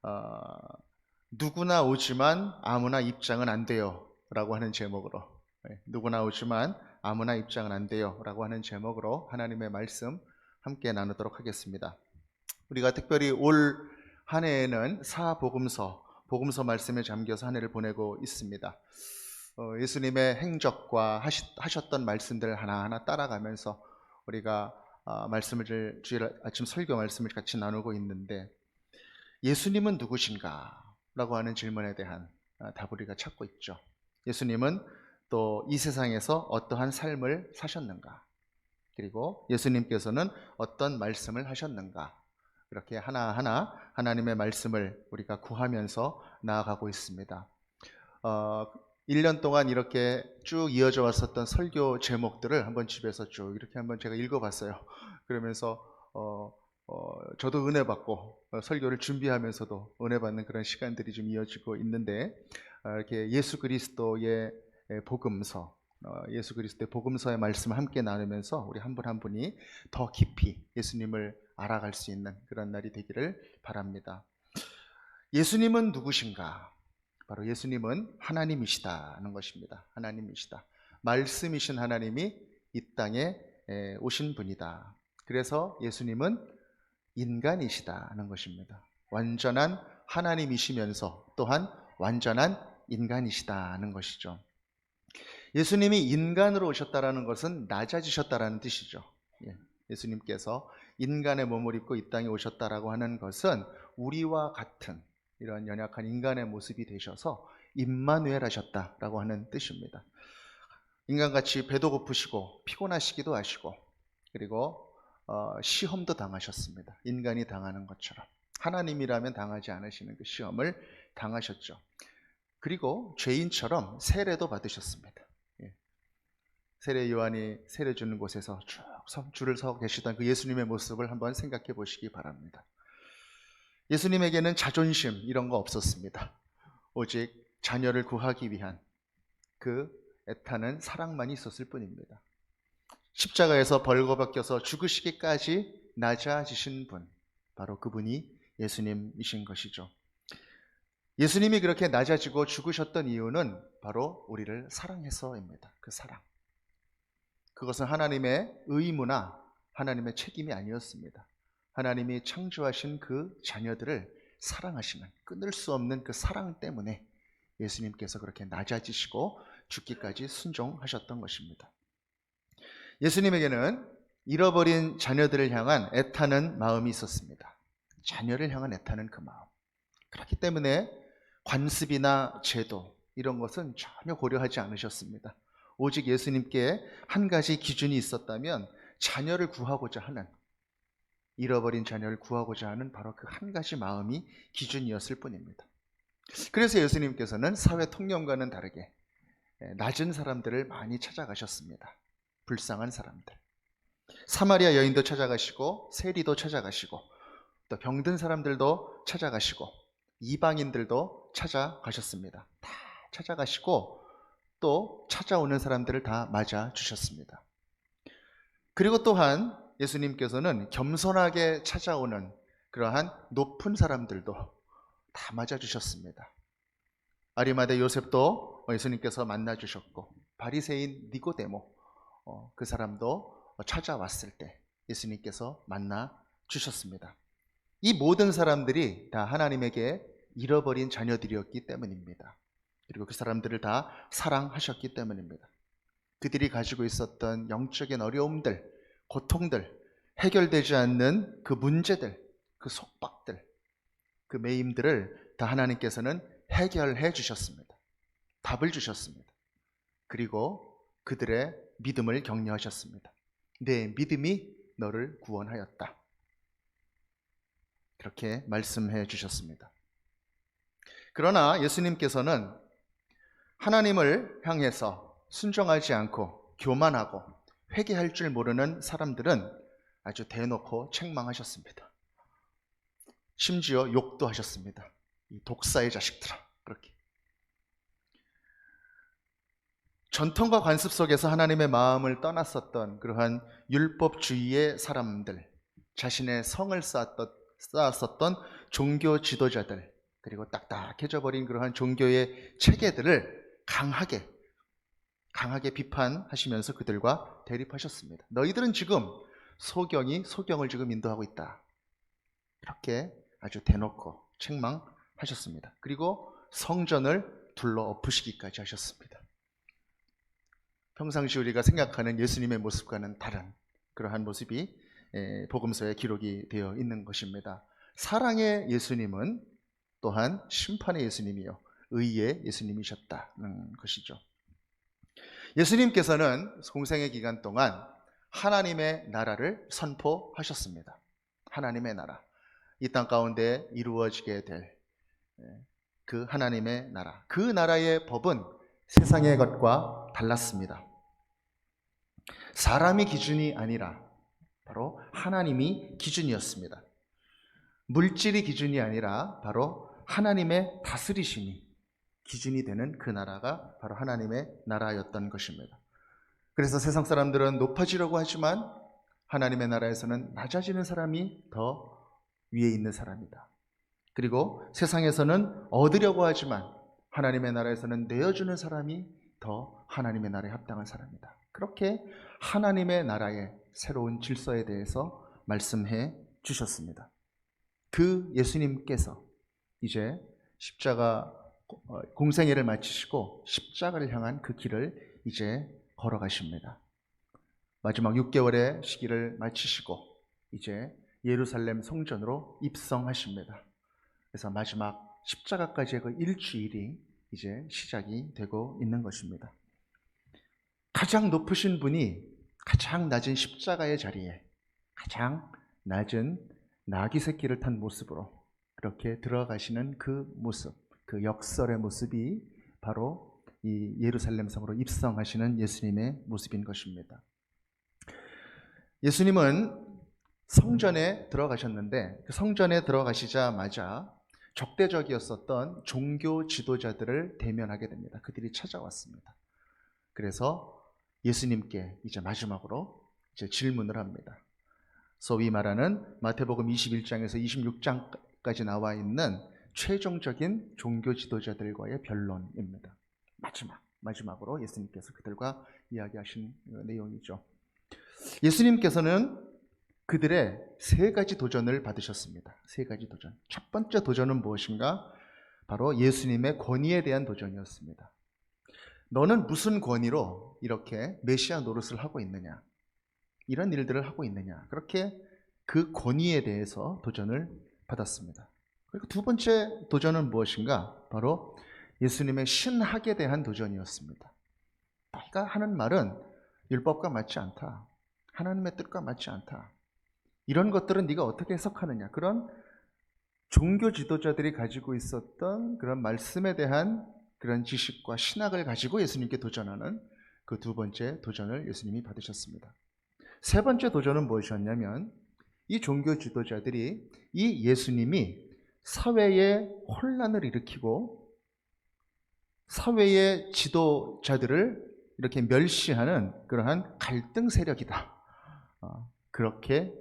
어, 누구나 오지만 아무나 입장은 안 돼요 라고 하는 제목으로, 누구나 오지만 아무나 입장은 안 돼요 라고 하는 제목으로 하나님의 말씀 함께 나누도록 하겠습니다. 우리가 특별히 올 한 해에는 복음서 말씀에 잠겨서 한 해를 보내고 있습니다. 예수님의 행적과 하셨던 말씀들을 하나하나 따라가면서 우리가 주일 아침 설교 말씀을 같이 나누고 있는데, 예수님은 누구신가? 라고 하는 질문에 대한 답을 우리가 찾고 있죠. 예수님은 또 이 세상에서 어떠한 삶을 사셨는가? 그리고 예수님께서는 어떤 말씀을 하셨는가? 이렇게 하나하나 하나님의 말씀을 우리가 구하면서 나아가고 있습니다. 1년 동안 이렇게 쭉 이어져 왔었던 설교 제목들을 한번 집에서 쭉 이렇게 한번 제가 읽어봤어요. 그러면서 저도 은혜 받고, 설교를 준비하면서도 은혜 받는 그런 시간들이 좀 이어지고 있는데, 이렇게 예수 그리스도의 복음서, 예수 그리스도의 복음서의 말씀을 함께 나누면서 우리 한 분 한 분이 더 깊이 예수님을 알아갈 수 있는 그런 날이 되기를 바랍니다. 예수님은 누구신가? 바로 예수님은 하나님이시다는 것입니다. 하나님이시다. 말씀이신 하나님이 이 땅에 오신 분이다. 그래서 예수님은 인간이시다는 것입니다. 완전한 하나님이시면서 또한 완전한 인간이시다는 것이죠. 예수님이 인간으로 오셨다라는 것은 낮아지셨다라는 뜻이죠. 예수님께서 인간의 몸을 입고 이 땅에 오셨다라고 하는 것은 우리와 같은 이런 연약한 인간의 모습이 되셔서 임마누엘 하셨다라고 하는 뜻입니다. 인간같이 배도 고프시고 피곤하시기도 하시고, 그리고 시험도 당하셨습니다. 인간이 당하는 것처럼 하나님이라면 당하지 않으시는 그 시험을 당하셨죠. 그리고 죄인처럼 세례도 받으셨습니다. 세례 요한이 세례 주는 곳에서 쭉 줄을 서 계시던 그 예수님의 모습을 한번 생각해 보시기 바랍니다. 예수님에게는 자존심 이런 거 없었습니다. 오직 자녀를 구하기 위한 그 애타는 사랑만이 있었을 뿐입니다. 십자가에서 벌거벗겨서 죽으시기까지 낮아지신 분, 바로 그분이 예수님이신 것이죠. 예수님이 그렇게 낮아지고 죽으셨던 이유는 바로 우리를 사랑해서입니다. 그 사랑. 그것은 하나님의 의무나 하나님의 책임이 아니었습니다. 하나님이 창조하신 그 자녀들을 사랑하시는, 끊을 수 없는 그 사랑 때문에 예수님께서 그렇게 낮아지시고 죽기까지 순종하셨던 것입니다. 예수님에게는 잃어버린 자녀들을 향한 애타는 마음이 있었습니다. 자녀를 향한 애타는 그 마음. 그렇기 때문에 관습이나 제도 이런 것은 전혀 고려하지 않으셨습니다. 오직 예수님께 한 가지 기준이 있었다면 자녀를 구하고자 하는, 잃어버린 자녀를 구하고자 하는 바로 그 한 가지 마음이 기준이었을 뿐입니다. 그래서 예수님께서는 사회 통념과는 다르게 낮은 사람들을 많이 찾아가셨습니다. 불쌍한 사람들. 사마리아 여인도 찾아가시고, 세리도 찾아가시고, 또 병든 사람들도 찾아가시고, 이방인들도 찾아가셨습니다. 다 찾아가시고 또 찾아오는 사람들을 다 맞아 주셨습니다. 그리고 또한 예수님께서는 겸손하게 찾아오는 그러한 높은 사람들도 다 맞아 주셨습니다. 아리마대 요셉도 예수님께서 만나 주셨고, 바리새인 니고데모, 그 사람도 찾아왔을 때 예수님께서 만나 주셨습니다. 이 모든 사람들이 다 하나님에게 잃어버린 자녀들이었기 때문입니다. 그리고 그 사람들을 다 사랑하셨기 때문입니다. 그들이 가지고 있었던 영적인 어려움들, 고통들, 해결되지 않는 그 문제들, 그 속박들, 그 매임들을 다 하나님께서는 해결해 주셨습니다. 답을 주셨습니다. 그리고 그들의 믿음을 격려하셨습니다. 내 믿음이 너를 구원하였다. 그렇게 말씀해 주셨습니다. 그러나 예수님께서는 하나님을 향해서 순종하지 않고 교만하고 회개할 줄 모르는 사람들은 아주 대놓고 책망하셨습니다. 심지어 욕도 하셨습니다. 이 독사의 자식들아, 그렇게. 전통과 관습 속에서 하나님의 마음을 떠났었던 그러한 율법주의의 사람들, 자신의 성을 쌓았었던 종교 지도자들, 그리고 딱딱해져 버린 그러한 종교의 체계들을 강하게 비판하시면서 그들과 대립하셨습니다. 너희들은 지금 소경을 지금 인도하고 있다. 이렇게 아주 대놓고 책망하셨습니다. 그리고 성전을 둘러 엎으시기까지 하셨습니다. 평상시 우리가 생각하는 예수님의 모습과는 다른 그러한 모습이 복음서에 기록이 되어 있는 것입니다. 사랑의 예수님은 또한 심판의 예수님이요 의의 예수님이셨다는 것이죠. 예수님께서는 공생의 기간 동안 하나님의 나라를 선포하셨습니다. 하나님의 나라, 이 땅 가운데 이루어지게 될 그 하나님의 나라, 그 나라의 법은 세상의 것과 달랐습니다. 사람이 기준이 아니라 바로 하나님이 기준이었습니다. 물질이 기준이 아니라 바로 하나님의 다스리심이 기준이 되는 그 나라가 바로 하나님의 나라였던 것입니다. 그래서 세상 사람들은 높아지려고 하지만 하나님의 나라에서는 낮아지는 사람이 더 위에 있는 사람이다. 그리고 세상에서는 얻으려고 하지만 하나님의 나라에서는 내어주는 사람이 더 하나님의 나라에 합당한 사람이다. 그렇게 하나님의 나라의 새로운 질서에 대해서 말씀해 주셨습니다. 그 예수님께서 이제 십자가 공생애를 마치시고 십자가를 향한 그 길을 이제 걸어가십니다. 마지막 6개월의 시기를 마치시고 이제 예루살렘 성전으로 입성하십니다. 그래서 마지막 십자가까지의 그 일주일이 이제 시작이 되고 있는 것입니다. 가장 높으신 분이 가장 낮은 십자가의 자리에 가장 낮은 나귀 새끼를 탄 모습으로 그렇게 들어가시는 그 모습, 그 역설의 모습이 바로 이 예루살렘 성으로 입성하시는 예수님의 모습인 것입니다. 예수님은 성전에 들어가셨는데 그 성전에 들어가시자마자 적대적이었었던 종교 지도자들을 대면하게 됩니다. 그들이 찾아왔습니다. 그래서 예수님께 이제 마지막으로 이제 질문을 합니다. 소위 말하는 마태복음 21장에서 26장까지 나와 있는 최종적인 종교 지도자들과의 변론입니다. 마지막으로 예수님께서 그들과 이야기하신 내용이죠. 예수님께서는 그들의 세 가지 도전을 받으셨습니다. 세 가지 도전. 첫 번째 도전은 무엇인가? 바로 예수님의 권위에 대한 도전이었습니다. 너는 무슨 권위로 이렇게 메시아 노릇을 하고 있느냐? 이런 일들을 하고 있느냐? 그렇게 그 권위에 대해서 도전을 받았습니다. 그리고 두 번째 도전은 무엇인가? 바로 예수님의 신학에 대한 도전이었습니다. 너희가 하는 말은 율법과 맞지 않다. 하나님의 뜻과 맞지 않다. 이런 것들은 네가 어떻게 해석하느냐. 그런 종교 지도자들이 가지고 있었던 그런 말씀에 대한 그런 지식과 신학을 가지고 예수님께 도전하는 그 두 번째 도전을 예수님이 받으셨습니다. 세 번째 도전은 무엇이었냐면 이 종교 지도자들이 이 예수님이 사회에 혼란을 일으키고 사회의 지도자들을 이렇게 멸시하는 그러한 갈등 세력이다. 그렇게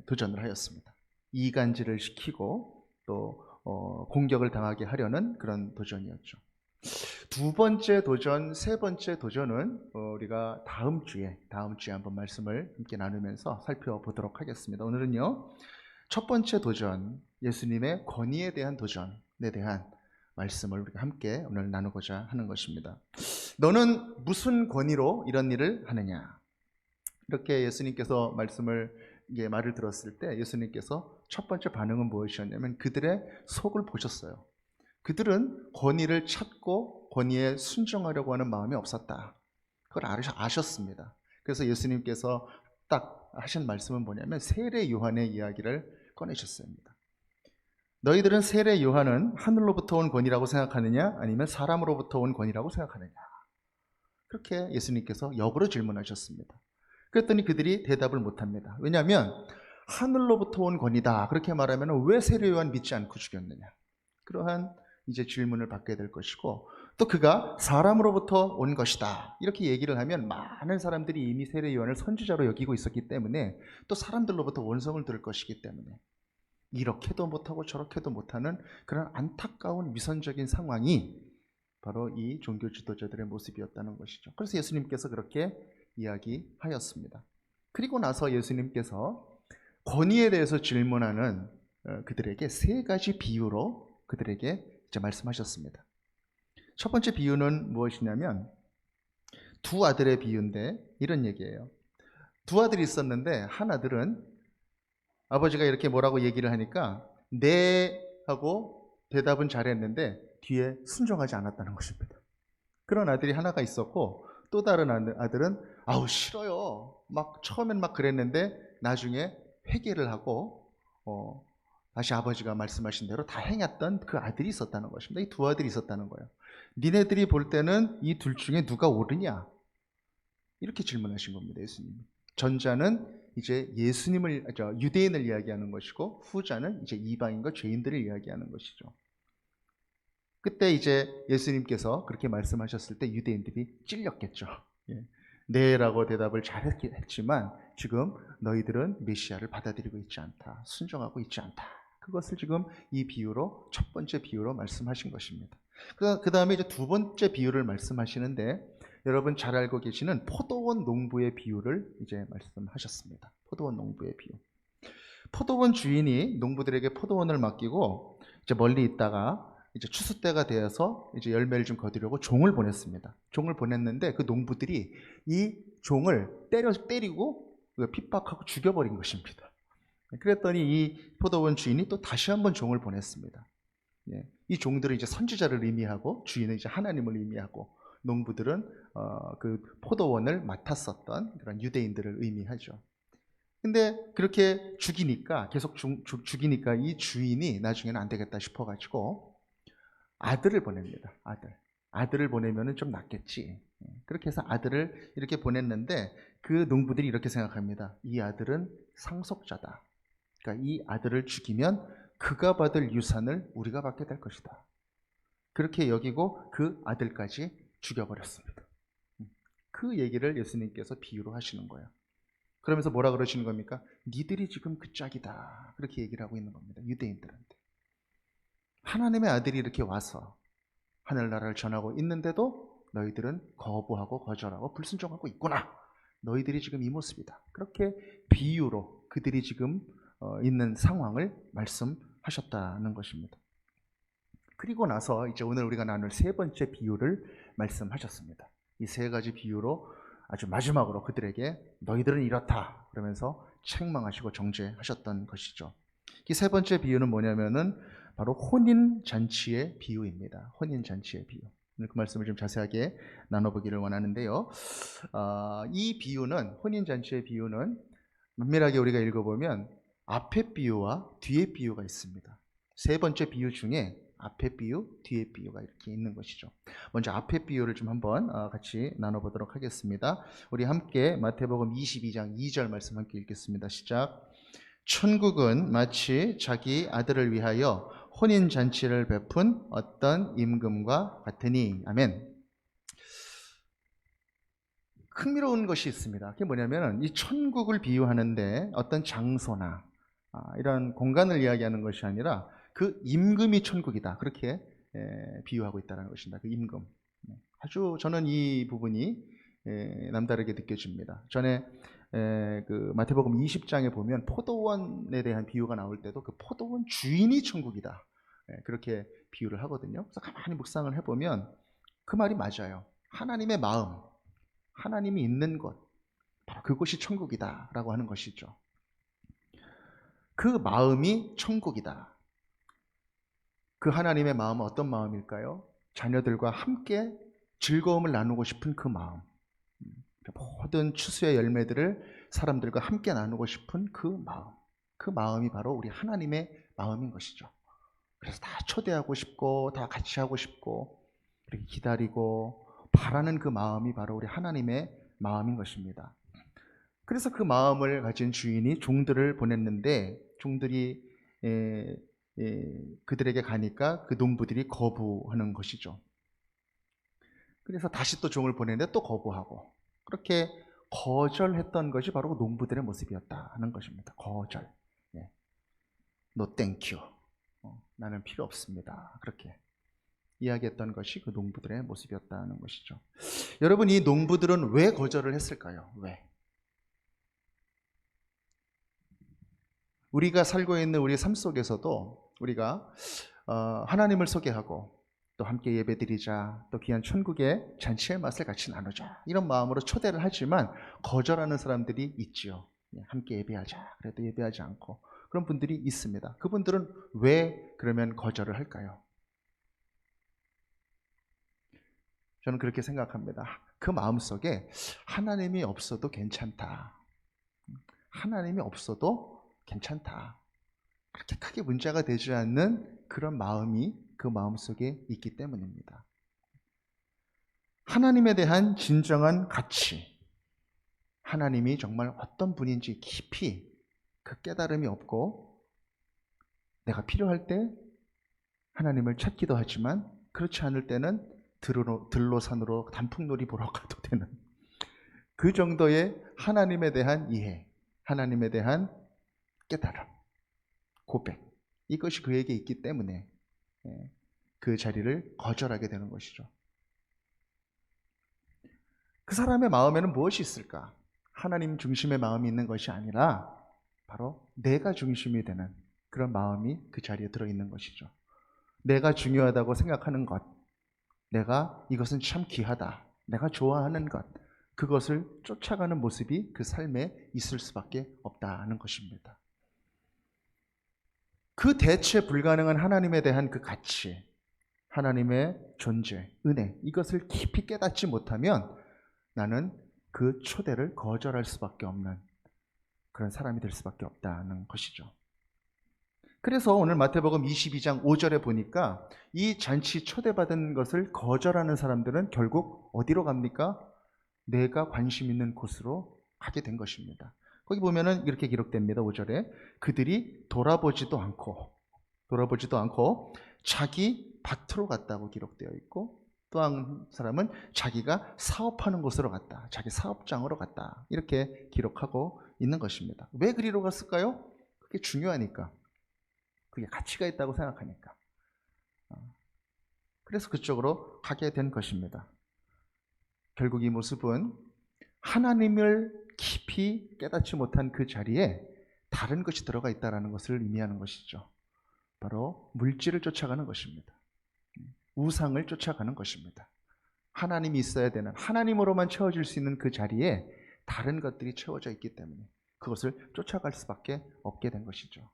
도전을 하였습니다. 이간질을 시키고 또 공격을 당하게 하려는 그런 도전이었죠. 두 번째 도전, 세 번째 도전은 우리가 다음 주에 한번 말씀을 함께 나누면서 살펴보도록 하겠습니다. 오늘은요, 첫 번째 도전, 예수님의 권위에 대한 도전에 대한 말씀을 우리가 함께 오늘 나누고자 하는 것입니다. 너는 무슨 권위로 이런 일을 하느냐? 이렇게 예수님께서 말을 들었을 때 예수님께서 첫 번째 반응은 무엇이었냐면 그들의 속을 보셨어요. 그들은 권위를 찾고 권위에 순종하려고 하는 마음이 없었다. 그걸 아셨습니다. 그래서 예수님께서 딱 하신 말씀은 뭐냐면 세례 요한의 이야기를 꺼내셨습니다. 너희들은 세례 요한은 하늘로부터 온 권위라고 생각하느냐 아니면 사람으로부터 온 권위라고 생각하느냐. 그렇게 예수님께서 역으로 질문하셨습니다. 그랬더니 그들이 대답을 못합니다. 왜냐하면 하늘로부터 온 권위다 그렇게 말하면 왜 세례 요한 믿지 않고 죽였느냐. 그러한 이제 질문을 받게 될 것이고 또 그가 사람으로부터 온 것이다 이렇게 얘기를 하면 많은 사람들이 이미 세례 요한을 선지자로 여기고 있었기 때문에 또 사람들로부터 원성을 들을 것이기 때문에 이렇게도 못하고 저렇게도 못하는 그런 안타까운 위선적인 상황이 바로 이 종교 지도자들의 모습이었다는 것이죠. 그래서 예수님께서 그렇게 이야기하였습니다. 그리고 나서 예수님께서 권위에 대해서 질문하는 그들에게 세 가지 비유로 그들에게 이제 말씀하셨습니다. 첫 번째 비유는 무엇이냐면 두 아들의 비유인데 이런 얘기예요. 두 아들이 있었는데 한 아들은 아버지가 이렇게 뭐라고 얘기를 하니까 네 하고 대답은 잘했는데 뒤에 순종하지 않았다는 것입니다. 그런 아들이 하나가 있었고 또 다른 아들은 아우 싫어요. 막 처음엔 막 그랬는데 나중에 회개를 하고 다시 아버지가 말씀하신 대로 다 행했던 그 아들이 있었다는 것입니다. 이 두 아들이 있었다는 거예요. 니네들이 볼 때는 이 둘 중에 누가 옳으냐? 이렇게 질문하신 겁니다. 예수님이. 전자는 이제 예수님을 유대인을 이야기하는 것이고 후자는 이제 이방인과 죄인들을 이야기하는 것이죠. 그때 이제 예수님께서 그렇게 말씀하셨을 때 유대인들이 찔렸겠죠. 예. 네라고 대답을 잘했지만 지금 너희들은 메시아를 받아들이고 있지 않다. 순종하고 있지 않다. 그것을 지금 이 비유로 첫 번째 비유로 말씀하신 것입니다. 그 다음에 이제 두 번째 비유를 말씀하시는데 여러분 잘 알고 계시는 포도원 농부의 비유를 이제 말씀하셨습니다. 포도원 농부의 비유. 포도원 주인이 농부들에게 포도원을 맡기고 이제 멀리 있다가 이제 추수 때가 되어서 이제 열매를 좀 거두려고 종을 보냈습니다. 종을 보냈는데 그 농부들이 이 종을 때리고 핍박하고 죽여버린 것입니다. 그랬더니 이 포도원 주인이 또 다시 한번 종을 보냈습니다. 이 종들은 이제 선지자를 의미하고 주인은 이제 하나님을 의미하고 농부들은 그 포도원을 맡았었던 그런 유대인들을 의미하죠. 근데 그렇게 죽이니까 계속 죽이니까 이 주인이 나중에는 안 되겠다 싶어가지고 아들을 보냅니다. 아들을 보내면은 좀 낫겠지. 그렇게 해서 아들을 이렇게 보냈는데 그 농부들이 이렇게 생각합니다. 이 아들은 상속자다. 그러니까 이 아들을 죽이면 그가 받을 유산을 우리가 받게 될 것이다. 그렇게 여기고 그 아들까지 죽여버렸습니다. 그 얘기를 예수님께서 비유로 하시는 거예요. 그러면서 뭐라 그러시는 겁니까? 니들이 지금 그 짝이다. 그렇게 얘기를 하고 있는 겁니다. 유대인들한테. 하나님의 아들이 이렇게 와서 하늘나라를 전하고 있는데도 너희들은 거부하고 거절하고 불순종하고 있구나. 너희들이 지금 이 모습이다. 그렇게 비유로 그들이 지금 있는 상황을 말씀하셨다는 것입니다. 그리고 나서 이제 오늘 우리가 나눌 세 번째 비유를 말씀하셨습니다. 이 세 가지 비유로 아주 마지막으로 그들에게 너희들은 이렇다 그러면서 책망하시고 정죄하셨던 것이죠. 이 세 번째 비유는 뭐냐면은 바로 혼인잔치의 비유입니다. 혼인잔치의 비유. 오늘 그 말씀을 좀 자세하게 나눠보기를 원하는데요. 이 비유는, 혼인잔치의 비유는 면밀하게 우리가 읽어보면 앞의 비유와 뒤의 비유가 있습니다. 세 번째 비유 중에 앞의 비유, 뒤의 비유가 이렇게 있는 것이죠. 먼저 앞의 비유를 좀 한번 같이 나눠보도록 하겠습니다. 우리 함께 마태복음 22장 2절 말씀 함께 읽겠습니다. 시작. 천국은 마치 자기 아들을 위하여 혼인잔치를 베푼 어떤 임금과 같으니. 아멘. 흥미로운 것이 있습니다. 그게 뭐냐면 이 천국을 비유하는데 어떤 장소나 이런 공간을 이야기하는 것이 아니라 그 임금이 천국이다. 그렇게 비유하고 있다는 것입니다. 그 임금. 아주 저는 이 부분이 남다르게 느껴집니다. 전에 그 마태복음 20장에 보면 포도원에 대한 비유가 나올 때도 그 포도원 주인이 천국이다. 그렇게 비유를 하거든요. 그래서 가만히 묵상을 해보면 그 말이 맞아요. 하나님의 마음, 하나님이 있는 곳, 바로 그곳이 천국이다라고 하는 것이죠. 그 마음이 천국이다. 그 하나님의 마음은 어떤 마음일까요? 자녀들과 함께 즐거움을 나누고 싶은 그 마음. 모든 추수의 열매들을 사람들과 함께 나누고 싶은 그 마음. 그 마음이 바로 우리 하나님의 마음인 것이죠. 그래서 다 초대하고 싶고 다 같이 하고 싶고 그렇게 기다리고 바라는 그 마음이 바로 우리 하나님의 마음인 것입니다. 그래서 그 마음을 가진 주인이 종들을 보냈는데 종들이 그들에게 가니까 그 농부들이 거부하는 것이죠. 그래서 다시 또 종을 보내는데 또 거부하고 그렇게 거절했던 것이 바로 농부들의 모습이었다는 것입니다. 거절. No thank you. 나는 필요 없습니다. 그렇게 이야기했던 것이 그 농부들의 모습이었다는 것이죠. 여러분, 이 농부들은 왜 거절을 했을까요? 왜? 우리가 살고 있는 우리 삶 속에서도 우리가 하나님을 소개하고 또 함께 예배드리자, 또 귀한 천국의 잔치의 맛을 같이 나누자, 이런 마음으로 초대를 하지만 거절하는 사람들이 있지요. 함께 예배하자 그래도 예배하지 않고 그런 분들이 있습니다. 그분들은 왜 그러면 거절을 할까요? 저는 그렇게 생각합니다. 그 마음속에 하나님이 없어도 괜찮다, 하나님이 없어도 괜찮다, 그렇게 크게 문제가 되지 않는 그런 마음이 그 마음속에 있기 때문입니다. 하나님에 대한 진정한 가치, 하나님이 정말 어떤 분인지 깊이 그 깨달음이 없고, 내가 필요할 때 하나님을 찾기도 하지만 그렇지 않을 때는 들로 산으로 단풍놀이 보러 가도 되는 그 정도의 하나님에 대한 이해, 하나님에 대한 깨달음, 고백, 이것이 그에게 있기 때문에 그 자리를 거절하게 되는 것이죠. 그 사람의 마음에는 무엇이 있을까? 하나님 중심의 마음이 있는 것이 아니라 바로 내가 중심이 되는 그런 마음이 그 자리에 들어있는 것이죠. 내가 중요하다고 생각하는 것, 내가 이것은 참 귀하다, 내가 좋아하는 것, 그것을 쫓아가는 모습이 그 삶에 있을 수밖에 없다는 것입니다. 그 대체 불가능한 하나님에 대한 그 가치, 하나님의 존재, 은혜, 이것을 깊이 깨닫지 못하면 나는 그 초대를 거절할 수밖에 없는 그런 사람이 될 수밖에 없다는 것이죠. 그래서 오늘 마태복음 22장 5절에 보니까 이 잔치 초대받은 것을 거절하는 사람들은 결국 어디로 갑니까? 내가 관심 있는 곳으로 가게 된 것입니다. 거기 보면은 이렇게 기록됩니다. 5절에 그들이 돌아보지도 않고 자기 밭으로 갔다고 기록되어 있고, 또 한 사람은 자기가 사업하는 곳으로 갔다, 자기 사업장으로 갔다, 이렇게 기록하고 있는 것입니다. 왜 그리로 갔을까요? 그게 중요하니까, 그게 가치가 있다고 생각하니까. 그래서 그쪽으로 가게 된 것입니다. 결국 이 모습은 하나님을 깊이 깨닫지 못한 그 자리에 다른 것이 들어가 있다는 것을 의미하는 것이죠. 바로 물질을 쫓아가는 것입니다. 우상을 쫓아가는 것입니다. 하나님이 있어야 되는, 하나님으로만 채워질 수 있는 그 자리에 다른 것들이 채워져 있기 때문에 그것을 쫓아갈 수밖에 없게 된 것이죠.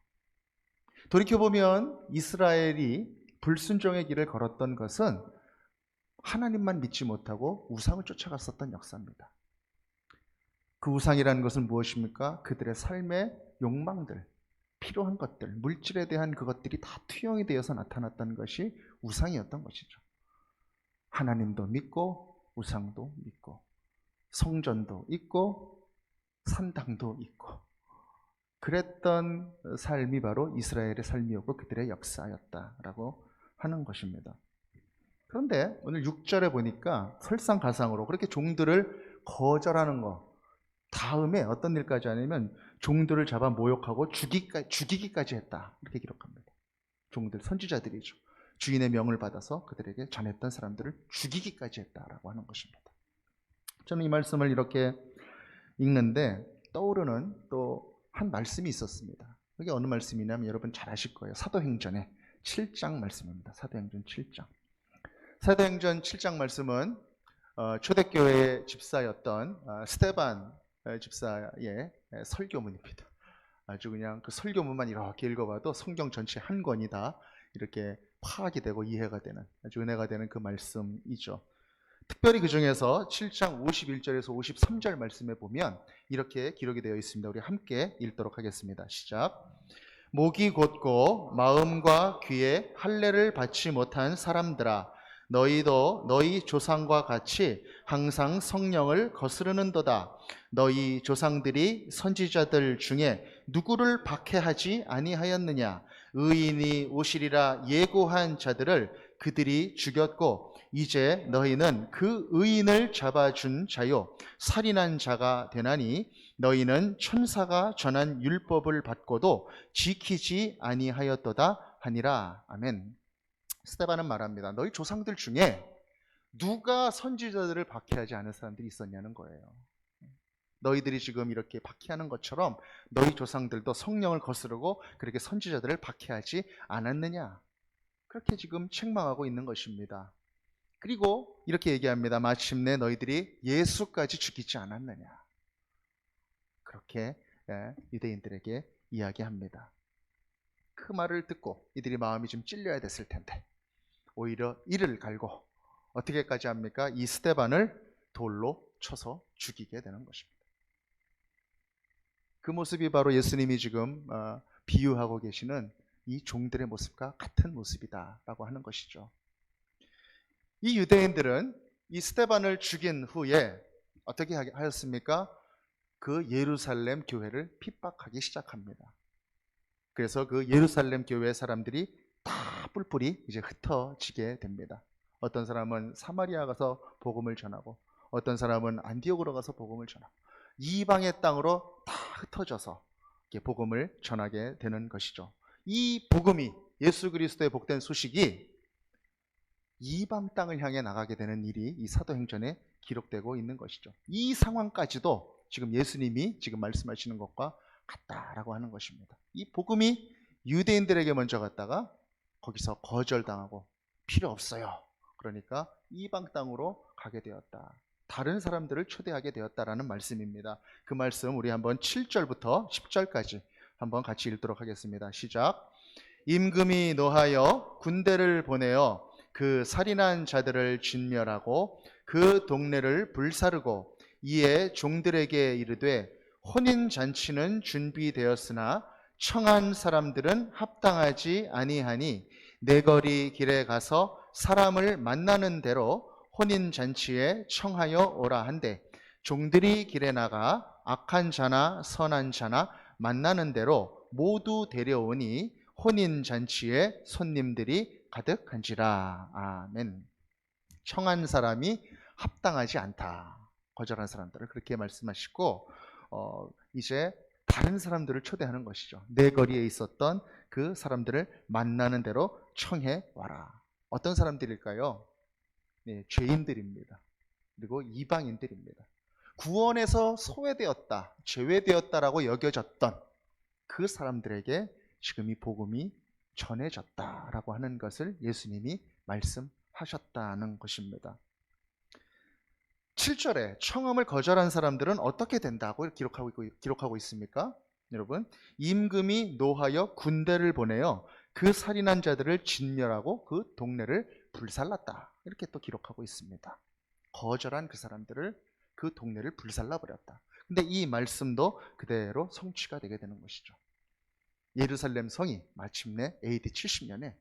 돌이켜보면 이스라엘이 불순종의 길을 걸었던 것은 하나님만 믿지 못하고 우상을 쫓아갔었던 역사입니다. 그 우상이라는 것은 무엇입니까? 그들의 삶의 욕망들, 필요한 것들, 물질에 대한 그것들이 다 투영이 되어서 나타났던 것이 우상이었던 것이죠. 하나님도 믿고 우상도 믿고 성전도 있고 산당도 있고, 그랬던 삶이 바로 이스라엘의 삶이었고 그들의 역사였다라고 하는 것입니다. 그런데 오늘 6절에 보니까 설상가상으로 그렇게 종들을 거절하는 것 다음에 어떤 일까지 하냐면 종들을 잡아 모욕하고 죽이기까지 했다, 이렇게 기록합니다. 종들, 선지자들이죠. 주인의 명을 받아서 그들에게 전했던 사람들을 죽이기까지 했다라고 하는 것입니다. 저는 이 말씀을 이렇게 읽는데 떠오르는 또 한 말씀이 있었습니다. 그게 어느 말씀이냐면 여러분 잘 아실 거예요. 사도행전의 7장 말씀입니다. 사도행전 7장. 사도행전 7장 말씀은 초대교회의 집사였던 스데반 집사의 설교문입니다. 아주 그냥 그 설교문만 이렇게 읽어봐도 성경 전체 한 권이 다 이렇게 파악이 되고 이해가 되는, 아주 은혜가 되는 그 말씀이죠. 특별히 그 중에서 7장 51절에서 53절 말씀에 보면 이렇게 기록이 되어 있습니다. 우리 함께 읽도록 하겠습니다. 시작. 목이 곧고 마음과 귀에 할례를 받지 못한 사람들아, 너희도 너희 조상과 같이 항상 성령을 거스르는도다. 너희 조상들이 선지자들 중에 누구를 박해하지 아니하였느냐? 의인이 오시리라 예고한 자들을 그들이 죽였고 이제 너희는 그 의인을 잡아준 자요 살인한 자가 되나니 너희는 천사가 전한 율법을 받고도 지키지 아니하였도다 하니라. 아멘. 스데반은 말합니다. 너희 조상들 중에 누가 선지자들을 박해하지 않은 사람들이 있었냐는 거예요. 너희들이 지금 이렇게 박해하는 것처럼 너희 조상들도 성령을 거스르고 그렇게 선지자들을 박해하지 않았느냐. 그렇게 지금 책망하고 있는 것입니다. 그리고 이렇게 얘기합니다. 마침내 너희들이 예수까지 죽이지 않았느냐. 그렇게 유대인들에게 이야기합니다. 그 말을 듣고 이들이 마음이 좀 찔려야 됐을 텐데 오히려 이를 갈고 어떻게까지 합니까? 이 스데반을 돌로 쳐서 죽이게 되는 것입니다. 그 모습이 바로 예수님이 지금 비유하고 계시는 이 종들의 모습과 같은 모습이다라고 하는 것이죠. 이 유대인들은 이 스데반을 죽인 후에 어떻게 하였습니까? 그 예루살렘 교회를 핍박하기 시작합니다. 그래서 그 예루살렘 교회 사람들이 다 뿔뿔이 이제 흩어지게 됩니다. 어떤 사람은 사마리아 가서 복음을 전하고 어떤 사람은 안디옥으로 가서 복음을 전하고 이방의 땅으로 다 흩어져서 복음을 전하게 되는 것이죠. 이 복음이 예수 그리스도의 복된 소식이 이방 땅을 향해 나가게 되는 일이 이 사도행전에 기록되고 있는 것이죠. 이 상황까지도 지금 예수님이 지금 말씀하시는 것과 같다라고 하는 것입니다. 이 복음이 유대인들에게 먼저 갔다가 거기서 거절당하고 필요 없어요. 그러니까 이방 땅으로 가게 되었다. 다른 사람들을 초대하게 되었다라는 말씀입니다. 그 말씀 우리 한번 7절부터 10절까지 한번 같이 읽도록 하겠습니다. 시작. 임금이 노하여 군대를 보내어 그 살인한 자들을 진멸하고 그 동네를 불사르고 이에 종들에게 이르되 혼인잔치는 준비되었으나 청한 사람들은 합당하지 아니하니 내거리 길에 가서 사람을 만나는 대로 혼인잔치에 청하여 오라 한대 종들이 길에 나가 악한 자나 선한 자나 만나는 대로 모두 데려오니 혼인잔치에 손님들이 가득한지라. 아멘. 청한 사람이 합당하지 않다. 거절한 사람들을 그렇게 말씀하시고 이제 다른 사람들을 초대하는 것이죠. 내 거리에 있었던 그 사람들을 만나는 대로 청해 와라. 어떤 사람들일까요? 네, 죄인들입니다. 그리고 이방인들입니다. 구원에서 소외되었다, 제외되었다라고 여겨졌던 그 사람들에게 지금 이 복음이 전해졌다라고 하는 것을 예수님이 말씀하셨다는 것입니다. 7절에 청함을 거절한 사람들은 어떻게 된다고 기록하고 있습니까? 여러분, 임금이 노하여 군대를 보내어 그 살인한 자들을 진멸하고 그 동네를 불살랐다. 이렇게 또 기록하고 있습니다. 거절한 그 사람들을 그 동네를 불살라버렸다. 근데 이 말씀도 그대로 성취가 되게 되는 것이죠. 예루살렘 성이 마침내 AD 70년에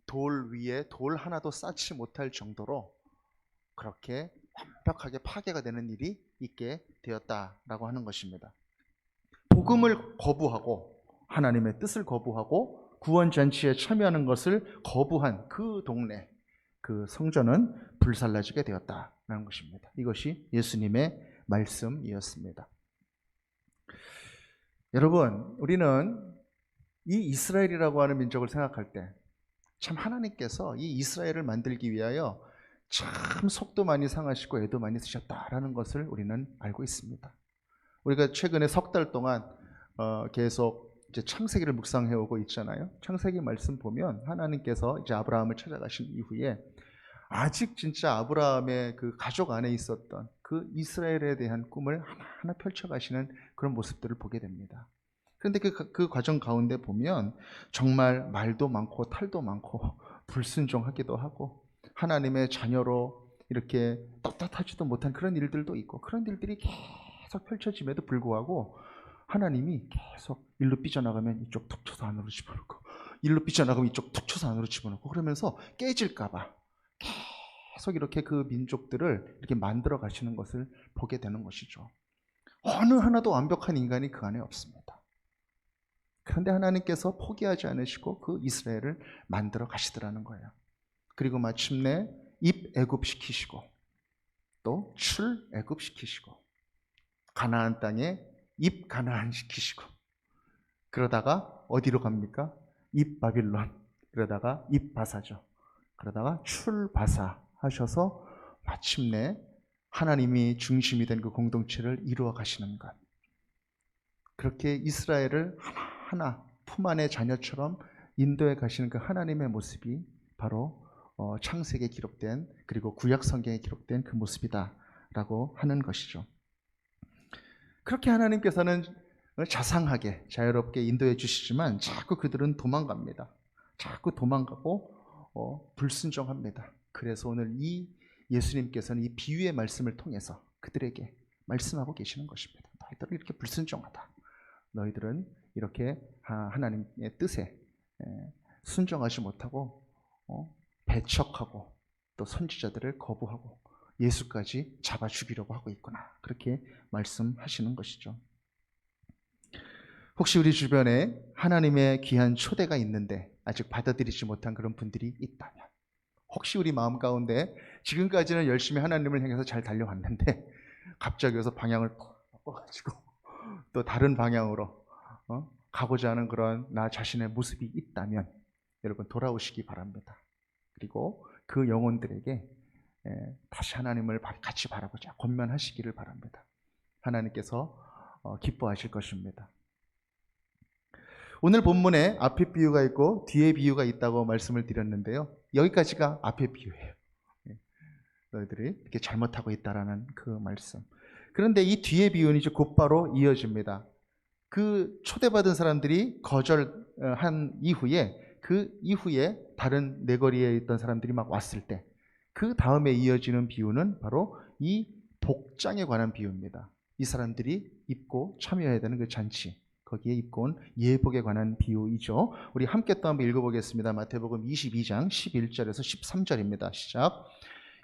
돌 위에 돌 하나도 쌓지 못할 정도로 그렇게 완벽하게 파괴가 되는 일이 있게 되었다라고 하는 것입니다. 복음을 거부하고 하나님의 뜻을 거부하고 구원잔치에 참여하는 것을 거부한 그 동네, 그 성전은 불살라지게 되었다라는 것입니다. 이것이 예수님의 말씀이었습니다. 여러분, 우리는 이 이스라엘이라고 하는 민족을 생각할 때 참 하나님께서 이 이스라엘을 만들기 위하여 참 속도 많이 상하시고 애도 많이 쓰셨다라는 것을 우리는 알고 있습니다. 우리가 최근에 석 달 동안 계속 이제 창세기를 묵상해 오고 있잖아요. 창세기 말씀 보면 하나님께서 이제 아브라함을 찾아가신 이후에 아직 진짜 아브라함의 그 가족 안에 있었던 그 이스라엘에 대한 꿈을 하나하나 펼쳐가시는 그런 모습들을 보게 됩니다. 그런데 그 과정 가운데 보면 정말 말도 많고 탈도 많고 불순종하기도 하고 하나님의 자녀로 이렇게 떳떳하지도 못한 그런 일들도 있고 그런 일들이 계속 펼쳐짐에도 불구하고 하나님이 계속 일로 삐져나가면 이쪽 툭 쳐서 안으로 집어넣고 일로 삐져나가면 이쪽 툭 쳐서 안으로 집어넣고 그러면서 깨질까 봐 계속 이렇게 그 민족들을 이렇게 만들어 가시는 것을 보게 되는 것이죠. 어느 하나도 완벽한 인간이 그 안에 없습니다. 그런데 하나님께서 포기하지 않으시고 그 이스라엘을 만들어 가시더라는 거예요. 그리고 마침내 입애굽시키시고 또 출애굽시키시고 가나안 땅에 입가나안시키시고 그러다가 어디로 갑니까? 입바빌론, 그러다가 입바사죠. 그러다가 출바사 하셔서 마침내 하나님이 중심이 된 그 공동체를 이루어 가시는 것. 그렇게 이스라엘을 하나하나 품 안의 자녀처럼 인도해 가시는 그 하나님의 모습이 바로 창세기에 기록된, 그리고 구약 성경에 기록된 그 모습이다라고 하는 것이죠. 그렇게 하나님께서는 자상하게 자유롭게 인도해 주시지만 자꾸 그들은 도망갑니다. 자꾸 도망가고 불순종합니다. 그래서 오늘 이 예수님께서는 이 비유의 말씀을 통해서 그들에게 말씀하고 계시는 것입니다. 너희들은 이렇게 불순종하다. 너희들은 이렇게 하나님의 뜻에 순종하지 못하고 배척하고 또 선지자들을 거부하고 예수까지 잡아 죽이려고 하고 있구나. 그렇게 말씀하시는 것이죠. 혹시 우리 주변에 하나님의 귀한 초대가 있는데 아직 받아들이지 못한 그런 분들이 있다면, 혹시 우리 마음 가운데 지금까지는 열심히 하나님을 향해서 잘 달려왔는데 갑자기 여기서 방향을 바꿔가지고 또 다른 방향으로 가고자 하는 그런 나 자신의 모습이 있다면 여러분 돌아오시기 바랍니다. 그리고 그 영혼들에게 다시 하나님을 같이 바라보자 권면하시기를 바랍니다. 하나님께서 기뻐하실 것입니다. 오늘 본문에 앞에 비유가 있고 뒤에 비유가 있다고 말씀을 드렸는데요. 여기까지가 앞에 비유예요. 너희들이 이렇게 잘못하고 있다라는 그 말씀. 그런데 이 뒤에 비유는 이제 곧바로 이어집니다. 그 초대받은 사람들이 거절한 이후에, 그 이후에 다른 네거리에 있던 사람들이 막 왔을 때 그 다음에 이어지는 비유는 바로 이 복장에 관한 비유입니다. 이 사람들이 입고 참여해야 되는 그 잔치, 거기에 입고 온 예복에 관한 비유이죠. 우리 함께 또 한번 읽어보겠습니다. 마태복음 22장 11절에서 13절입니다. 시작.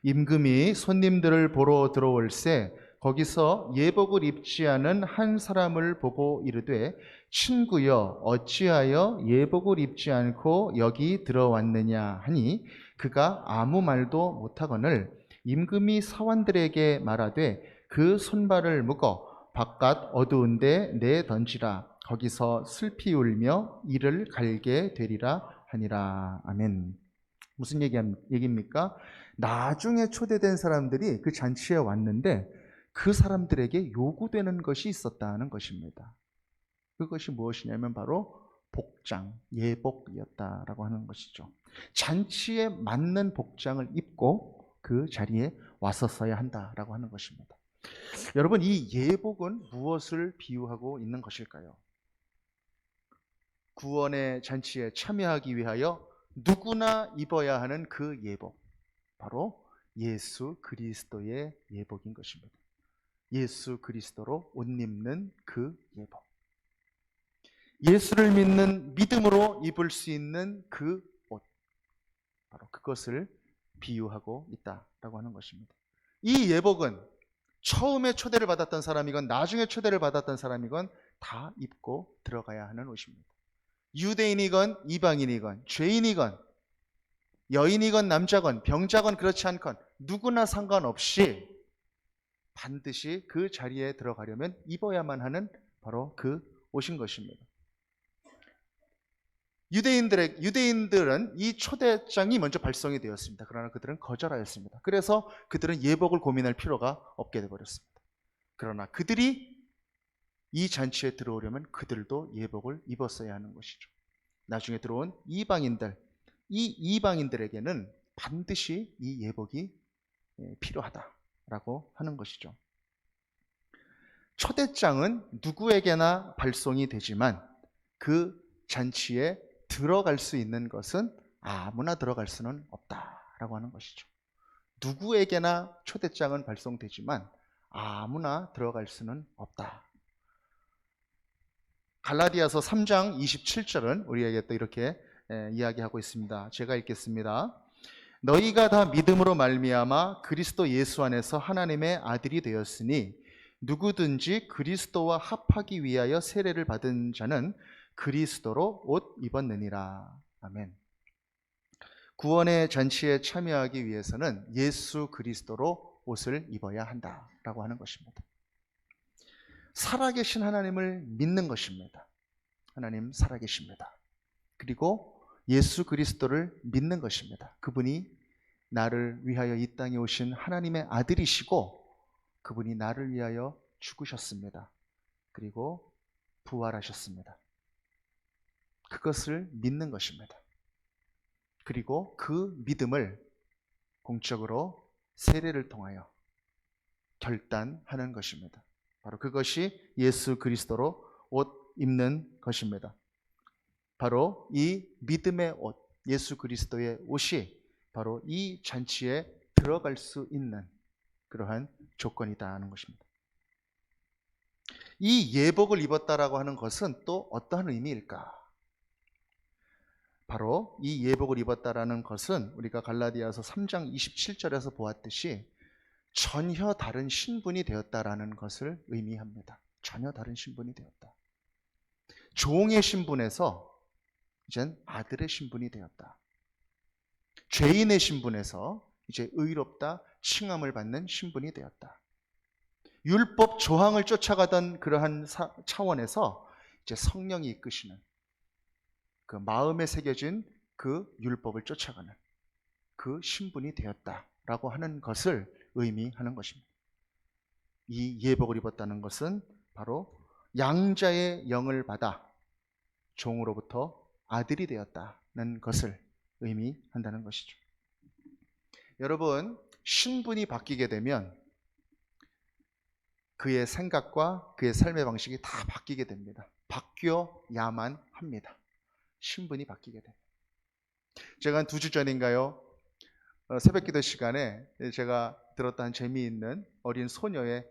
임금이 손님들을 보러 들어올새 거기서 예복을 입지 않은 한 사람을 보고 이르되 친구여 어찌하여 예복을 입지 않고 여기 들어왔느냐 하니 그가 아무 말도 못하거늘 임금이 사환들에게 말하되 그 손발을 묶어 바깥 어두운 데 내던지라 거기서 슬피 울며 이를 갈게 되리라 하니라. 아멘. 무슨 얘기입니까? 나중에 초대된 사람들이 그 잔치에 왔는데 그 사람들에게 요구되는 것이 있었다는 것입니다. 그것이 무엇이냐면 바로 복장, 예복이었다라고 하는 것이죠. 잔치에 맞는 복장을 입고 그 자리에 왔었어야 한다라고 하는 것입니다. 여러분, 이 예복은 무엇을 비유하고 있는 것일까요? 구원의 잔치에 참여하기 위하여 누구나 입어야 하는 그 예복, 바로 예수 그리스도의 예복인 것입니다. 예수 그리스도로 옷 입는 그 예복, 예수를 믿는 믿음으로 입을 수 있는 그 옷, 바로 그것을 비유하고 있다라고 하는 것입니다. 이 예복은 처음에 초대를 받았던 사람이건 나중에 초대를 받았던 사람이건 다 입고 들어가야 하는 옷입니다. 유대인이건 이방인이건 죄인이건 여인이건 남자건 병자건 그렇지 않건 누구나 상관없이 반드시 그 자리에 들어가려면 입어야만 하는 바로 그 옷인 것입니다. 유대인들은 이 초대장이 먼저 발송이 되었습니다. 그러나 그들은 거절하였습니다. 그래서 그들은 예복을 고민할 필요가 없게 되어버렸습니다. 그러나 그들이 이 잔치에 들어오려면 그들도 예복을 입었어야 하는 것이죠. 나중에 들어온 이방인들, 이 이방인들에게는 반드시 이 예복이 필요하다라고 하는 것이죠. 초대장은 누구에게나 발송이 되지만 그 잔치에 들어갈 수 있는 것은 아무나 들어갈 수는 없다라고 하는 것이죠. 누구에게나 초대장은 발송되지만 아무나 들어갈 수는 없다. 갈라디아서 3장 27절은 우리에게 또 이렇게 이야기하고 있습니다. 제가 읽겠습니다. 너희가 다 믿음으로 말미암아 그리스도 예수 안에서 하나님의 아들이 되었으니 누구든지 그리스도와 합하기 위하여 세례를 받은 자는 그리스도로 옷 입었느니라. 아멘. 구원의 잔치에 참여하기 위해서는 예수 그리스도로 옷을 입어야 한다라고 하는 것입니다. 살아계신 하나님을 믿는 것입니다. 하나님 살아계십니다. 그리고 예수 그리스도를 믿는 것입니다. 그분이 나를 위하여 이 땅에 오신 하나님의 아들이시고 그분이 나를 위하여 죽으셨습니다. 그리고 부활하셨습니다. 그것을 믿는 것입니다. 그리고 그 믿음을 공적으로 세례를 통하여 결단하는 것입니다. 바로 그것이 예수 그리스도로 옷 입는 것입니다. 바로 이 믿음의 옷, 예수 그리스도의 옷이 바로 이 잔치에 들어갈 수 있는 그러한 조건이다 하는 것입니다. 이 예복을 입었다라고 하는 것은 또 어떠한 의미일까? 바로 이 예복을 입었다라는 것은 우리가 갈라디아서 3장 27절에서 보았듯이 전혀 다른 신분이 되었다라는 것을 의미합니다. 전혀 다른 신분이 되었다. 종의 신분에서 이젠 아들의 신분이 되었다. 죄인의 신분에서 이제 의롭다 칭함을 받는 신분이 되었다. 율법 조항을 쫓아가던 그러한 차원에서 이제 성령이 이끄시는 그 마음에 새겨진 그 율법을 쫓아가는 그 신분이 되었다라고 하는 것을 의미하는 것입니다. 이 예복을 입었다는 것은 바로 양자의 영을 받아 종으로부터 아들이 되었다는 것을 의미한다는 것이죠. 여러분, 신분이 바뀌게 되면 그의 생각과 그의 삶의 방식이 다 바뀌게 됩니다. 바뀌어야만 합니다. 신분이 바뀌게 됩니다. 제가 한 2주 전인가요? 새벽기도 시간에 제가 들었던 재미있는 어린 소녀의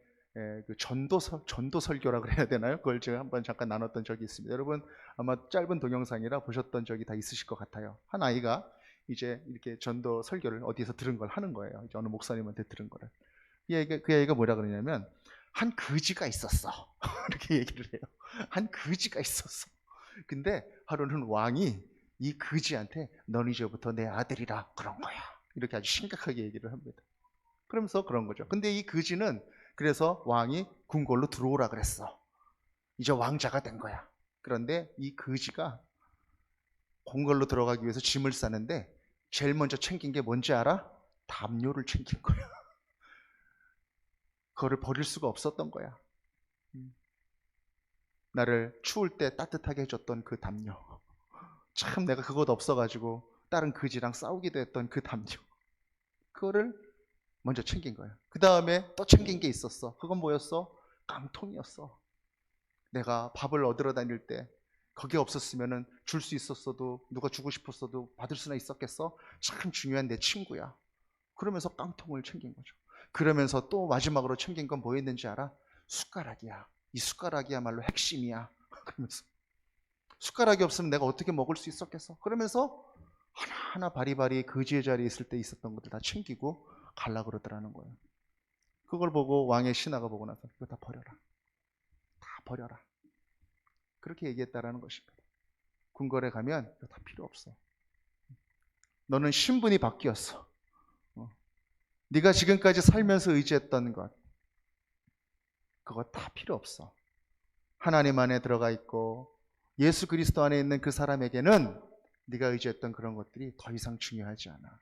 그 전도 설교라고 해야 되나요? 그걸 제가 한번 잠깐 나눴던 적이 있습니다. 여러분 아마 짧은 동영상이라 보셨던 적이 다 있으실 것 같아요. 한 아이가 이제 이렇게 전도 설교를 어디서 들은 걸 하는 거예요. 이제 어느 목사님한테 들은 거를. 그 아이가 뭐라 그러냐면 한 거지가 있었어. 이렇게 얘기를 해요. 한 거지가 있었어. 근데 하루는 왕이 이 거지한테 넌 이제부터 내 아들이라 그런 거야. 이렇게 아주 심각하게 얘기를 합니다. 그러면서 그런 거죠. 근데 이 거지는 그래서 왕이 궁궐로 들어오라 그랬어. 이제 왕자가 된 거야. 그런데 이 거지가 궁궐로 들어가기 위해서 짐을 싸는데 제일 먼저 챙긴 게 뭔지 알아? 담요를 챙긴 거야. 그거를 버릴 수가 없었던 거야. 나를 추울 때 따뜻하게 해줬던 그 담요. 참 내가 그것 없어가지고 다른 거지랑 싸우기도 했던 그 담요. 그거를 먼저 챙긴 거야. 그 다음에 또 챙긴 게 있었어. 그건 뭐였어? 깡통이었어. 내가 밥을 얻으러 다닐 때 거기 없었으면 줄 수 있었어도 누가 주고 싶었어도 받을 수나 있었겠어? 참 중요한 내 친구야. 그러면서 깡통을 챙긴 거죠. 그러면서 또 마지막으로 챙긴 건 뭐였는지 알아? 숟가락이야. 이 숟가락이야말로 핵심이야. 그러면서 숟가락이 없으면 내가 어떻게 먹을 수 있었겠어? 그러면서 하나하나 바리바리 거지의 자리에 있을 때 있었던 것들 다 챙기고 갈라 그러더라는 거예요. 그걸 보고 왕의 신하가 보고 나서 이거 다 버려라. 다 버려라. 그렇게 얘기했다라는 것입니다. 궁궐에 가면 이거 다 필요 없어. 너는 신분이 바뀌었어. 네가 지금까지 살면서 의지했던 것 그거 다 필요 없어. 하나님 안에 들어가 있고 예수 그리스도 안에 있는 그 사람에게는 네가 의지했던 그런 것들이 더 이상 중요하지 않아.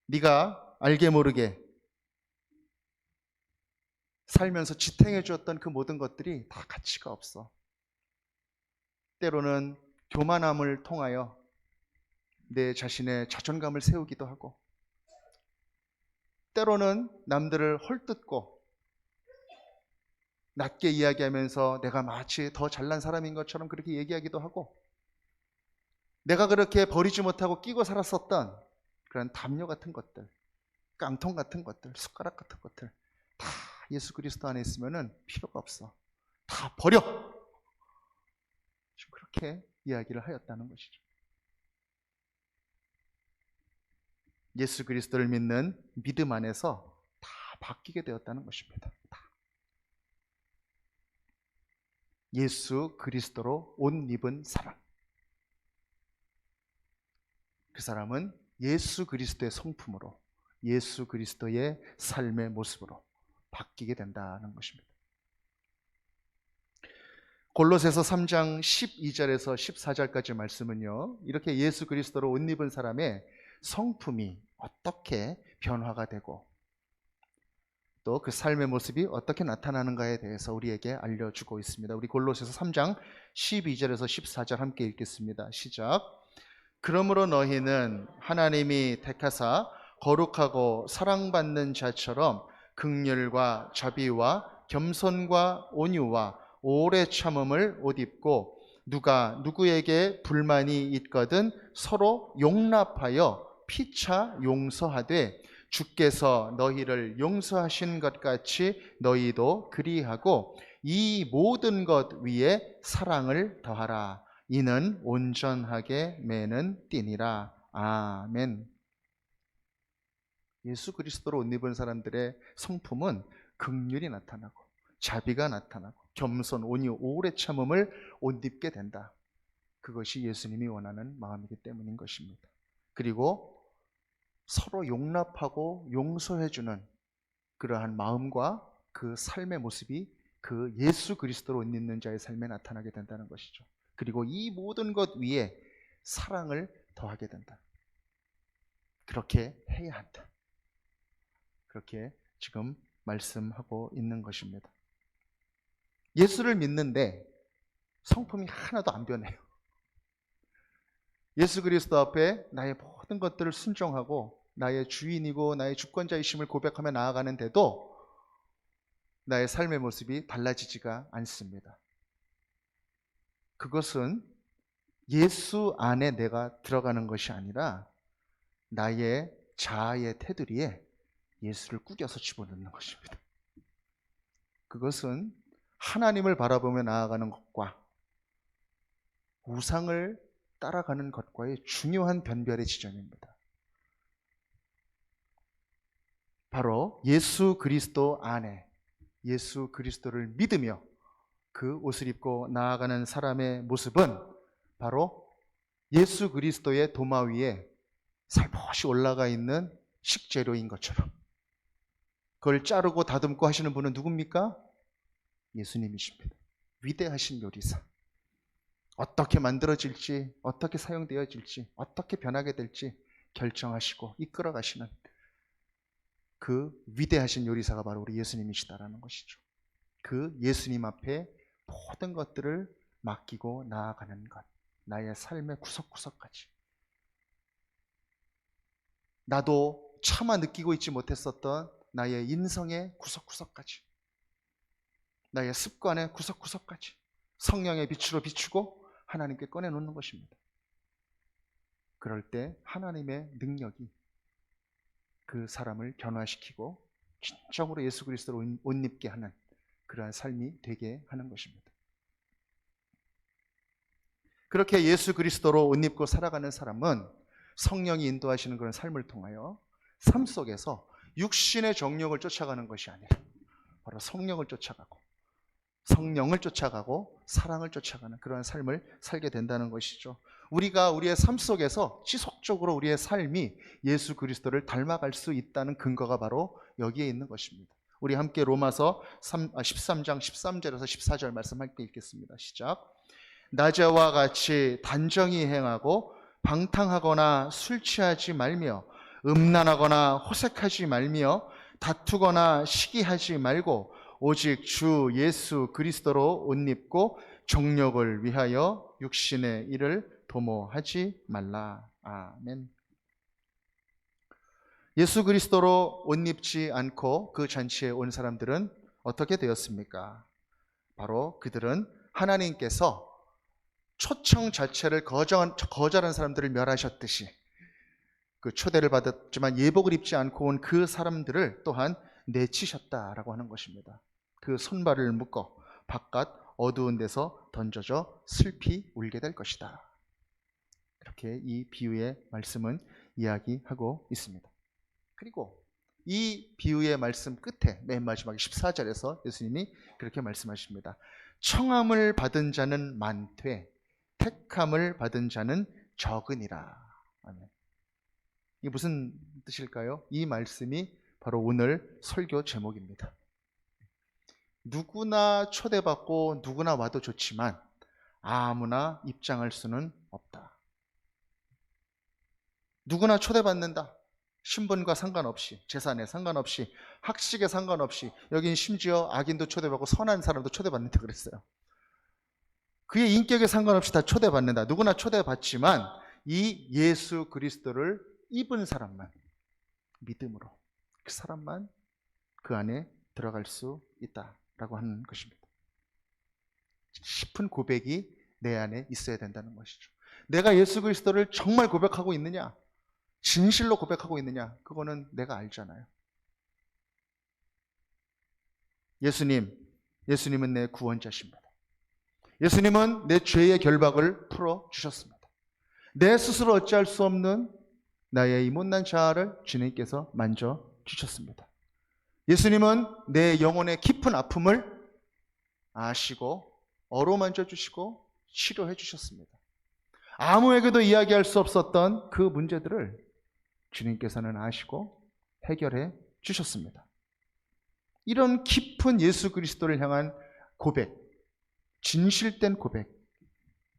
네가 알게 모르게 살면서 지탱해 주었던 그 모든 것들이 다 가치가 없어. 때로는 교만함을 통하여 내 자신의 자존감을 세우기도 하고 때로는 남들을 헐뜯고 낮게 이야기하면서 내가 마치 더 잘난 사람인 것처럼 그렇게 얘기하기도 하고 내가 그렇게 버리지 못하고 끼고 살았었던 그런 담요 같은 것들, 깡통 같은 것들, 숟가락 같은 것들 다 예수 그리스도 안에 있으면 필요가 없어. 다 버려! 지금 그렇게 이야기를 하였다는 것이죠. 예수 그리스도를 믿는 믿음 안에서 다 바뀌게 되었다는 것입니다. 다. 예수 그리스도로 옷 입은 사람. 그 사람은 예수 그리스도의 성품으로, 예수 그리스도의 삶의 모습으로 바뀌게 된다는 것입니다. 골로새서 3장 12절에서 14절까지 말씀은요, 이렇게 예수 그리스도로 옷 입은 사람의 성품이 어떻게 변화가 되고 또 그 삶의 모습이 어떻게 나타나는가에 대해서 우리에게 알려주고 있습니다. 우리 골로새서 3장 12절에서 14절 함께 읽겠습니다. 시작. 그러므로 너희는 하나님이 택하사 거룩하고 사랑받는 자처럼 긍휼과 자비와 겸손과 온유와 오래 참음을 옷 입고 누가 누구에게 불만이 있거든 서로 용납하여 피차 용서하되 주께서 너희를 용서하신 것 같이 너희도 그리하고 이 모든 것 위에 사랑을 더하라. 이는 온전하게 매는 띠니라. 아멘. 예수 그리스도로 옷 입은 사람들의 성품은 긍휼이 나타나고 자비가 나타나고 겸손, 온유, 오래 참음을 옷 입게 된다. 그것이 예수님이 원하는 마음이기 때문인 것입니다. 그리고 서로 용납하고 용서해주는 그러한 마음과 그 삶의 모습이 그 예수 그리스도로 옷 입는 자의 삶에 나타나게 된다는 것이죠. 그리고 이 모든 것 위에 사랑을 더하게 된다. 그렇게 해야 한다. 그렇게 지금 말씀하고 있는 것입니다. 예수를 믿는데 성품이 하나도 안 변해요. 예수 그리스도 앞에 나의 모든 것들을 순종하고 나의 주인이고 나의 주권자이심을 고백하며 나아가는데도 나의 삶의 모습이 달라지지가 않습니다. 그것은 예수 안에 내가 들어가는 것이 아니라 나의 자아의 테두리에 예수를 꾸겨서 집어넣는 것입니다. 그것은 하나님을 바라보며 나아가는 것과 우상을 따라가는 것과의 중요한 변별의 지점입니다. 바로 예수 그리스도 안에 예수 그리스도를 믿으며 그 옷을 입고 나아가는 사람의 모습은 바로 예수 그리스도의 도마 위에 살포시 올라가 있는 식재료인 것처럼 그걸 자르고 다듬고 하시는 분은 누굽니까? 예수님이십니다. 위대하신 요리사. 어떻게 만들어질지, 어떻게 사용되어질지, 어떻게 변하게 될지 결정하시고 이끌어 가시는 그 위대하신 요리사가 바로 우리 예수님이시다라는 것이죠. 그 예수님 앞에 모든 것들을 맡기고 나아가는 것, 나의 삶의 구석구석까지. 나도 차마 느끼고 있지 못했었던 나의 인성의 구석구석까지, 나의 습관의 구석구석까지 성령의 빛으로 비추고 하나님께 꺼내놓는 것입니다. 그럴 때 하나님의 능력이 그 사람을 변화시키고 진정으로 예수 그리스도로 옷 입게 하는 그러한 삶이 되게 하는 것입니다. 그렇게 예수 그리스도로 옷 입고 살아가는 사람은 성령이 인도하시는 그런 삶을 통하여 삶 속에서 육신의 정욕을 쫓아가는 것이 아니라 바로 성령을 쫓아가고 성령을 쫓아가고 사랑을 쫓아가는 그러한 삶을 살게 된다는 것이죠. 우리가 우리의 삶 속에서 지속적으로 우리의 삶이 예수 그리스도를 닮아갈 수 있다는 근거가 바로 여기에 있는 것입니다. 우리 함께 로마서 13장 13절에서 14절 말씀 함께 읽겠습니다. 시작. 낮에와 같이 단정히 행하고 방탕하거나 술 취하지 말며 음란하거나 호색하지 말며 다투거나 시기하지 말고 오직 주 예수 그리스도로 옷 입고 정욕을 위하여 육신의 일을 도모하지 말라. 아멘. 예수 그리스도로 옷 입지 않고 그 잔치에 온 사람들은 어떻게 되었습니까? 바로 그들은 하나님께서 초청 자체를 거절한 사람들을 멸하셨듯이 그 초대를 받았지만 예복을 입지 않고 온 그 사람들을 또한 내치셨다라고 하는 것입니다. 그 손발을 묶어 바깥 어두운 데서 던져져 슬피 울게 될 것이다. 그렇게 이 비유의 말씀은 이야기하고 있습니다. 그리고 이 비유의 말씀 끝에 맨 마지막 14절에서 예수님이 그렇게 말씀하십니다. 청함을 받은 자는 많되 택함을 받은 자는 적으니라. 아멘. 이게 무슨 뜻일까요? 이 말씀이 바로 오늘 설교 제목입니다. 누구나 초대받고 누구나 와도 좋지만 아무나 입장할 수는 없다. 누구나 초대받는다. 신분과 상관없이, 재산에 상관없이, 학식에 상관없이, 여긴 심지어 악인도 초대받고 선한 사람도 초대받는다 그랬어요. 그의 인격에 상관없이 다 초대받는다. 누구나 초대받지만 이 예수 그리스도를 입은 사람만, 믿음으로 그 사람만 그 안에 들어갈 수 있다라고 하는 것입니다. 싶은 고백이 내 안에 있어야 된다는 것이죠. 내가 예수 그리스도를 정말 고백하고 있느냐, 진실로 고백하고 있느냐, 그거는 내가 알잖아요. 예수님은 내 구원자십니다. 예수님은 내 죄의 결박을 풀어주셨습니다. 내 스스로 어찌할 수 없는 나의 이 못난 자아를 주님께서 만져주셨습니다. 예수님은 내 영혼의 깊은 아픔을 아시고 어루만져 주시고 치료해 주셨습니다. 아무에게도 이야기할 수 없었던 그 문제들을 주님께서는 아시고 해결해 주셨습니다. 이런 깊은 예수 그리스도를 향한 고백, 진실된 고백,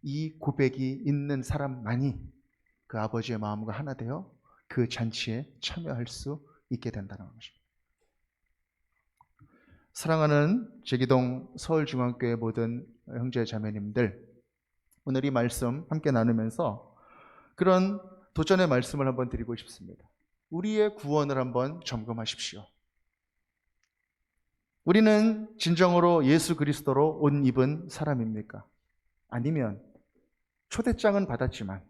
이 고백이 있는 사람만이 그 아버지의 마음과 하나 되어 그 잔치에 참여할 수 있게 된다는 것입니다. 사랑하는 제기동 서울중앙교회 모든 형제 자매님들, 오늘 이 말씀 함께 나누면서 그런 도전의 말씀을 한번 드리고 싶습니다. 우리의 구원을 한번 점검하십시오. 우리는 진정으로 예수 그리스도로 옷 입은 사람입니까? 아니면 초대장은 받았지만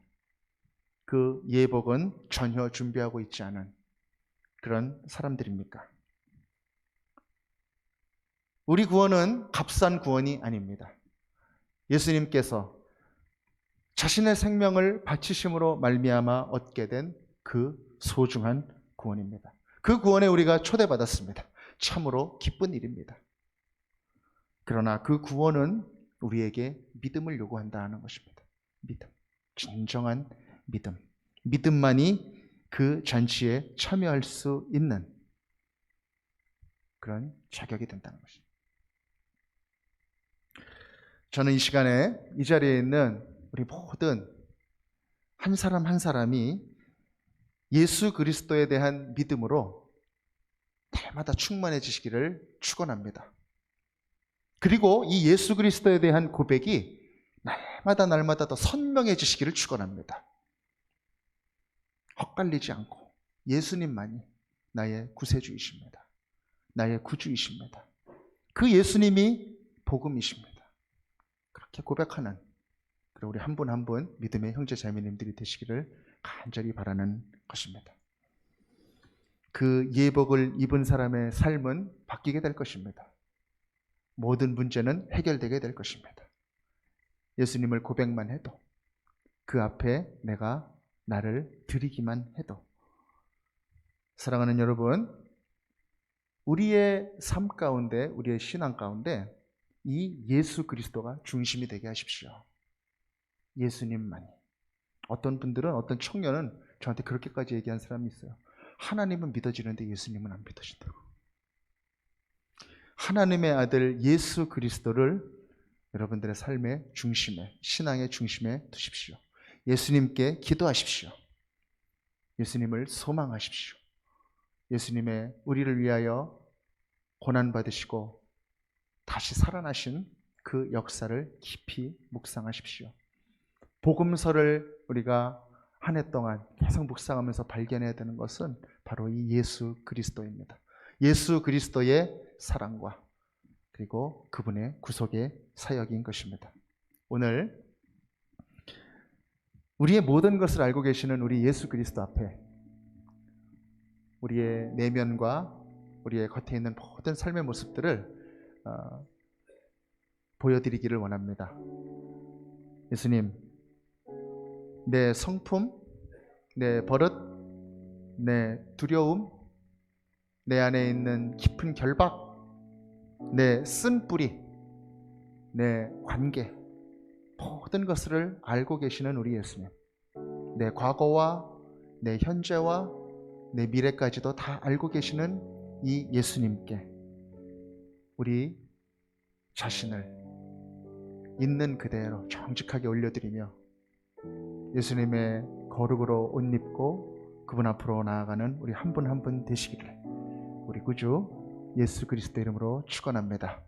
그 예복은 전혀 준비하고 있지 않은 그런 사람들입니까? 우리 구원은 값싼 구원이 아닙니다. 예수님께서 자신의 생명을 바치심으로 말미암아 얻게 된 그 소중한 구원입니다. 그 구원에 우리가 초대받았습니다. 참으로 기쁜 일입니다. 그러나 그 구원은 우리에게 믿음을 요구한다는 것입니다. 믿음, 진정한 믿음. 믿음만이 그 잔치에 참여할 수 있는 그런 자격이 된다는 것입니다. 저는 이 시간에 이 자리에 있는 우리 모든 한 사람 한 사람이 예수 그리스도에 대한 믿음으로 날마다 충만해지시기를 축원합니다. 그리고 이 예수 그리스도에 대한 고백이 날마다 더 선명해지시기를 축원합니다. 헛갈리지 않고 예수님만이 나의 구세주이십니다. 나의 구주이십니다. 그 예수님이 복음이십니다. 그렇게 고백하는 우리 한 분 한 분 믿음의 형제 자매님들이 되시기를 간절히 바라는 것입니다. 그 예복을 입은 사람의 삶은 바뀌게 될 것입니다. 모든 문제는 해결되게 될 것입니다. 예수님을 고백만 해도, 그 앞에 내가 나를 드리기만 해도. 사랑하는 여러분, 우리의 삶 가운데, 우리의 신앙 가운데 이 예수 그리스도가 중심이 되게 하십시오. 예수님만이. 어떤 분들은, 어떤 청년은 저한테 그렇게까지 얘기한 사람이 있어요. 하나님은 믿어지는데 예수님은 안 믿어진다고. 하나님의 아들 예수 그리스도를 여러분들의 삶의 중심에, 신앙의 중심에 두십시오. 예수님께 기도하십시오. 예수님을 소망하십시오. 예수님의 우리를 위하여 고난받으시고 다시 살아나신 그 역사를 깊이 묵상하십시오. 복음서를 우리가 한 해 동안 계속 묵상하면서 발견해야 되는 것은 바로 이 예수 그리스도입니다. 예수 그리스도의 사랑과 그리고 그분의 구속의 사역인 것입니다. 오늘 우리의 모든 것을 알고 계시는 우리 예수 그리스도 앞에 우리의 내면과 우리의 겉에 있는 모든 삶의 모습들을 보여드리기를 원합니다. 예수님, 내 성품, 내 버릇, 내 두려움, 내 안에 있는 깊은 결박, 내 쓴뿌리, 내 관계, 모든 것을 알고 계시는 우리 예수님, 내 과거와 내 현재와 내 미래까지도 다 알고 계시는 이 예수님께 우리 자신을 있는 그대로 정직하게 올려드리며 예수님의 거룩으로 옷 입고 그분 앞으로 나아가는 우리 한 분 한 분 되시기를 우리 구주 예수 그리스도 이름으로 축원합니다.